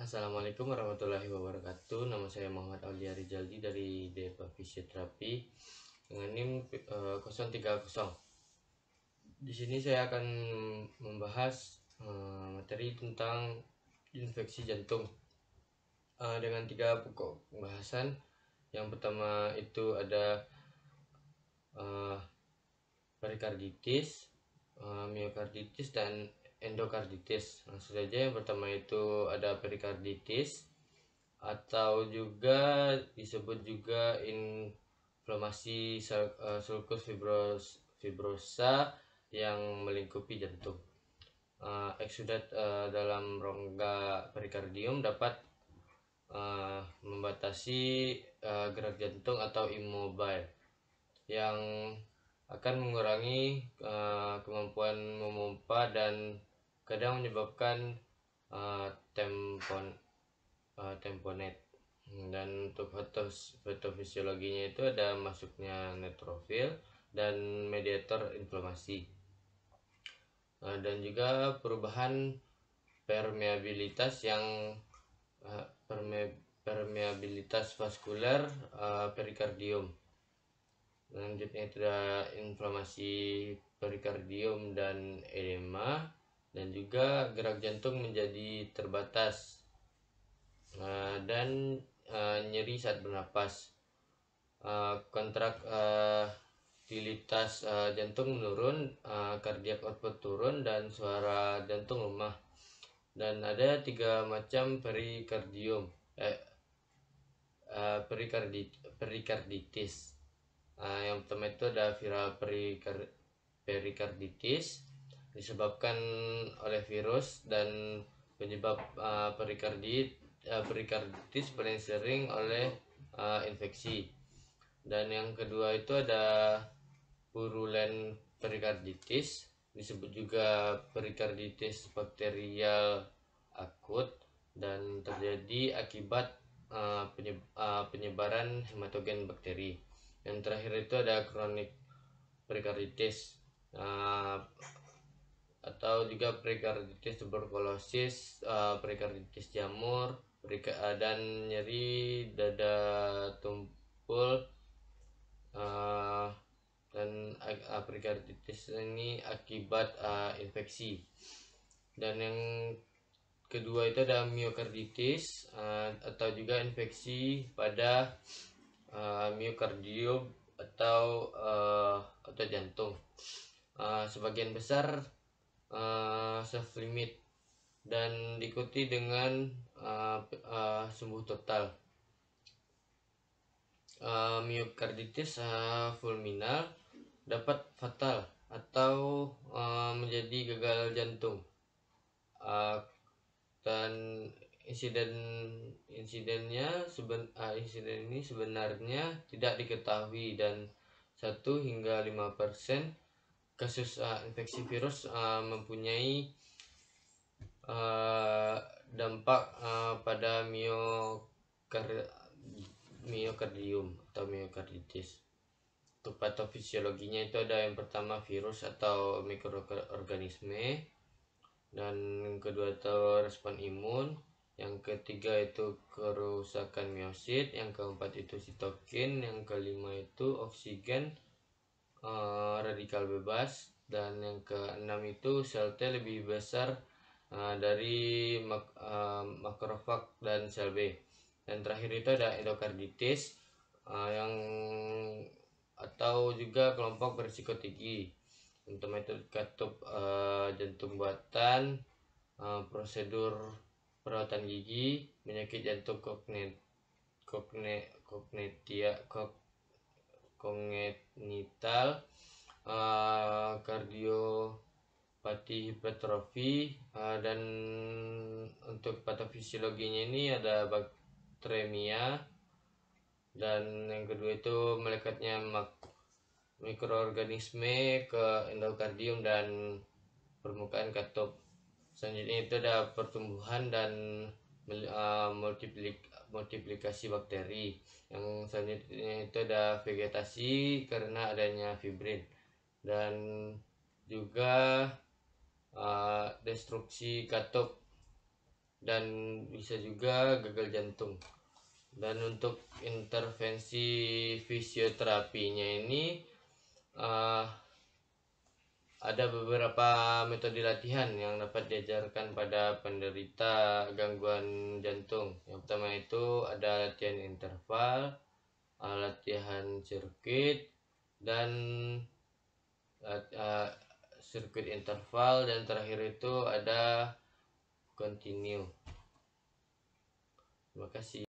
Assalamualaikum warahmatullahi wabarakatuh. Nama saya Muhammad Aulia Rizaldi dari Depa Fisioterapi dengan NIM 030. Di sini saya akan membahas materi tentang infeksi jantung dengan 3 pokok pembahasan. Yang pertama itu ada perikarditis, miokarditis, dan endokarditis. Langsung saja, yang pertama itu ada perikarditis, atau juga disebut juga inflamasi sulcus fibrosa yang melingkupi jantung. Eksudat dalam rongga perikardium dapat membatasi gerak jantung atau immobile yang akan mengurangi kemampuan memompa dan kadang menyebabkan tamponade. Dan untuk patofisiologinya itu ada masuknya neutrofil dan mediator inflamasi, dan juga perubahan permeabilitas permeabilitas vaskuler perikardium. Selanjutnya itu ada inflamasi perikardium dan edema, dan juga gerak jantung menjadi terbatas dan nyeri saat bernapas. Kontraktilitas jantung menurun, cardiac output turun, dan suara jantung lemah. Dan ada 3 macam perikarditis. Yang pertama itu ada viral perikarditis, disebabkan oleh virus, dan penyebab perikarditis paling sering oleh infeksi. Dan yang kedua itu ada purulent perikarditis, disebut juga perikarditis bakterial akut, dan terjadi akibat penyebaran hematogen bakteri. Yang terakhir itu ada chronic perikarditis atau juga perikarditis tuberkulosis, perikarditis jamur, dan nyeri dada tumpul. Dan perikarditis ini akibat infeksi. Dan yang kedua itu ada miokarditis atau juga infeksi pada miokardium atau jantung. Sebagian besar self limit dan diikuti dengan sembuh total. Miokarditis fulminal dapat fatal atau menjadi gagal jantung, dan insiden ini sebenarnya tidak diketahui, dan 1 hingga 5% kasus infeksi virus mempunyai dampak pada miokardium atau miokarditis. Untuk patofisiologinya itu ada yang pertama virus atau mikroorganisme, dan yang kedua itu respon imun, yang ketiga itu kerusakan miosit, yang keempat itu sitokin, yang kelima itu oksigen radikal bebas, dan yang keenam itu sel T lebih besar dari makrofag dan sel B. Dan terakhir itu ada endokarditis yang atau juga kelompok berisiko tinggi untuk metode katup jantung buatan, prosedur perawatan gigi, penyakit jantung kongenital, kardiopati hipertrofi, dan untuk patofisiologinya ini ada bakteremia, dan yang kedua itu melekatnya mikroorganisme ke endokardium dan permukaan katup. Selanjutnya itu ada pertumbuhan dan multiplikasi bakteri. Yang selanjutnya itu ada vegetasi karena adanya fibrin, dan juga destruksi katup. dan bisa juga gagal jantung. Dan untuk intervensi fisioterapinya ini ada beberapa metode latihan yang dapat diajarkan pada penderita gangguan jantung. Yang pertama itu ada latihan interval, latihan sirkuit, dan sirkuit interval, dan terakhir itu ada continue. Terima kasih.